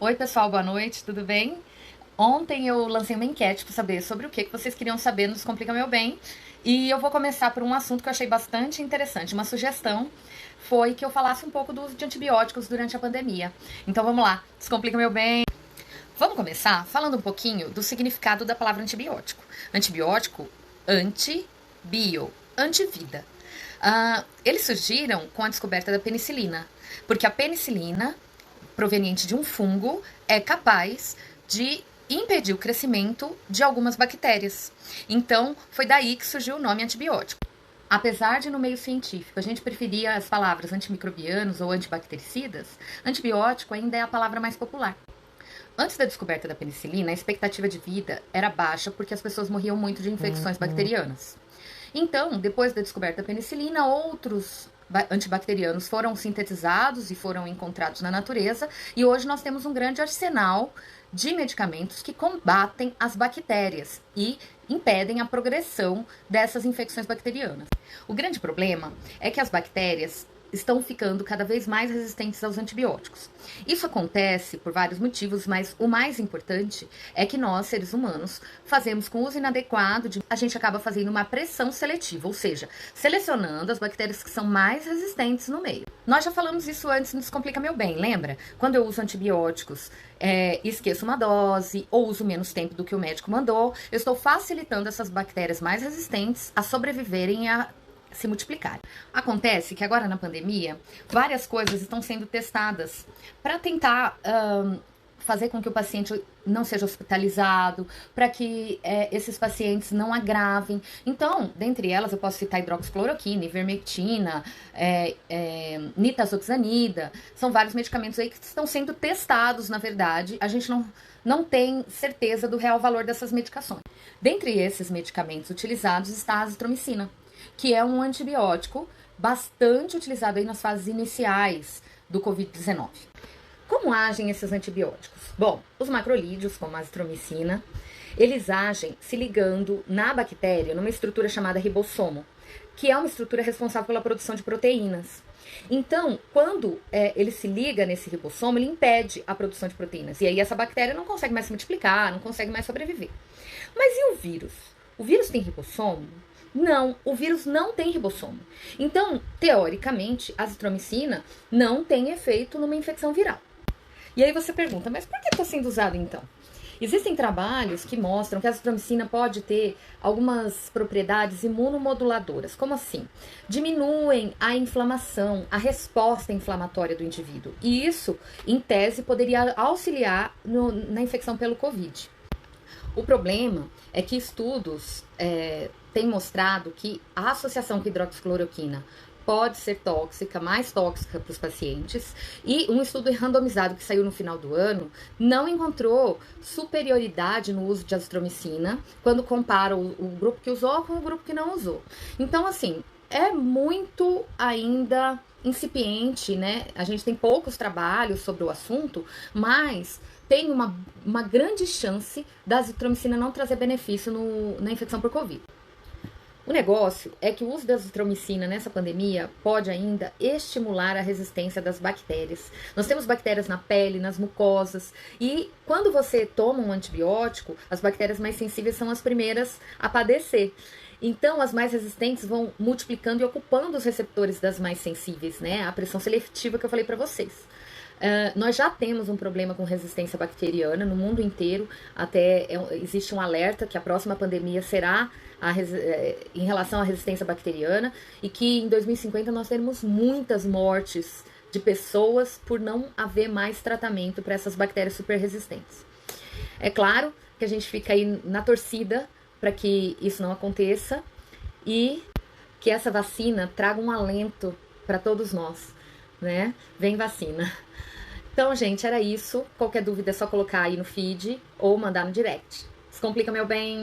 Oi, pessoal, boa noite, tudo bem? Ontem eu lancei uma enquete para saber sobre o que vocês queriam saber no Descomplica Meu Bem. E eu vou começar por um assunto que eu achei bastante interessante. Uma sugestão foi que eu falasse um pouco do uso de antibióticos durante a pandemia. Então vamos lá, Descomplica Meu Bem. Vamos começar falando um pouquinho do significado da palavra antibiótico. Antibiótico, anti-bio, antivida. Eles surgiram com a descoberta da penicilina, porque a penicilina, proveniente de um fungo, é capaz de impedir o crescimento de algumas bactérias. Então, foi daí que surgiu o nome antibiótico. Apesar de no meio científico a gente preferia as palavras antimicrobianos ou antibactericidas, antibiótico ainda é a palavra mais popular. Antes da descoberta da penicilina, a expectativa de vida era baixa porque as pessoas morriam muito de infecções bacterianas. Então, depois da descoberta da penicilina, outros antibacterianos foram sintetizados e foram encontrados na natureza, e hoje nós temos um grande arsenal de medicamentos que combatem as bactérias e impedem a progressão dessas infecções bacterianas. O grande problema é que as bactérias estão ficando cada vez mais resistentes aos antibióticos. Isso acontece por vários motivos, mas o mais importante é que nós, seres humanos, fazemos com uso inadequado, a gente acaba fazendo uma pressão seletiva, ou seja, selecionando as bactérias que são mais resistentes no meio. Nós já falamos isso antes no Descomplica Meu Bem, lembra? Quando eu uso antibióticos, esqueço uma dose ou uso menos tempo do que o médico mandou, eu estou facilitando essas bactérias mais resistentes a sobreviverem e a se multiplicar. Acontece que agora na pandemia, várias coisas estão sendo testadas para tentar fazer com que o paciente não seja hospitalizado, para que esses pacientes não agravem. Então, dentre elas, eu posso citar hidroxicloroquina, ivermectina, nitazoxanida. São vários medicamentos aí que estão sendo testados, na verdade. A gente não tem certeza do real valor dessas medicações. Dentre esses medicamentos utilizados está a azitromicina, que é um antibiótico bastante utilizado aí nas fases iniciais do Covid-19. Como agem esses antibióticos? Bom, os macrolídeos, como a azitromicina, eles agem se ligando na bactéria numa estrutura chamada ribossomo, que é uma estrutura responsável pela produção de proteínas. Então, quando ele se liga nesse ribossomo, ele impede a produção de proteínas. E aí essa bactéria não consegue mais se multiplicar, não consegue mais sobreviver. Mas e o vírus? O vírus tem ribossomo? Não, o vírus não tem ribossomo. Então, teoricamente, a azitromicina não tem efeito numa infecção viral. E aí você pergunta, mas por que está sendo usado então? Existem trabalhos que mostram que a azitromicina pode ter algumas propriedades imunomoduladoras. Como assim? Diminuem a inflamação, a resposta inflamatória do indivíduo. E isso, em tese, poderia auxiliar na infecção pelo Covid. O problema é que estudos têm mostrado que a associação com hidroxicloroquina pode ser tóxica, mais tóxica para os pacientes, e um estudo randomizado que saiu no final do ano não encontrou superioridade no uso de azitromicina quando compara o grupo que usou com o grupo que não usou. Então, assim, é muito ainda incipiente, né? A gente tem poucos trabalhos sobre o assunto, mas tem uma grande chance da azitromicina não trazer benefício na infecção por Covid. O negócio é que o uso da azitromicina nessa pandemia pode ainda estimular a resistência das bactérias. Nós temos bactérias na pele, nas mucosas, e quando você toma um antibiótico, as bactérias mais sensíveis são as primeiras a padecer. Então, as mais resistentes vão multiplicando e ocupando os receptores das mais sensíveis, né? A pressão seletiva que eu falei para vocês. Nós já temos um problema com resistência bacteriana no mundo inteiro, até existe um alerta que a próxima pandemia será em relação à resistência bacteriana, e que em 2050 nós teremos muitas mortes de pessoas por não haver mais tratamento para essas bactérias super resistentes. É claro que a gente fica aí na torcida para que isso não aconteça e que essa vacina traga um alento para todos nós, né? Vem vacina! Então, gente, era isso. Qualquer dúvida é só colocar aí no feed ou mandar no direct. Descomplica, meu bem!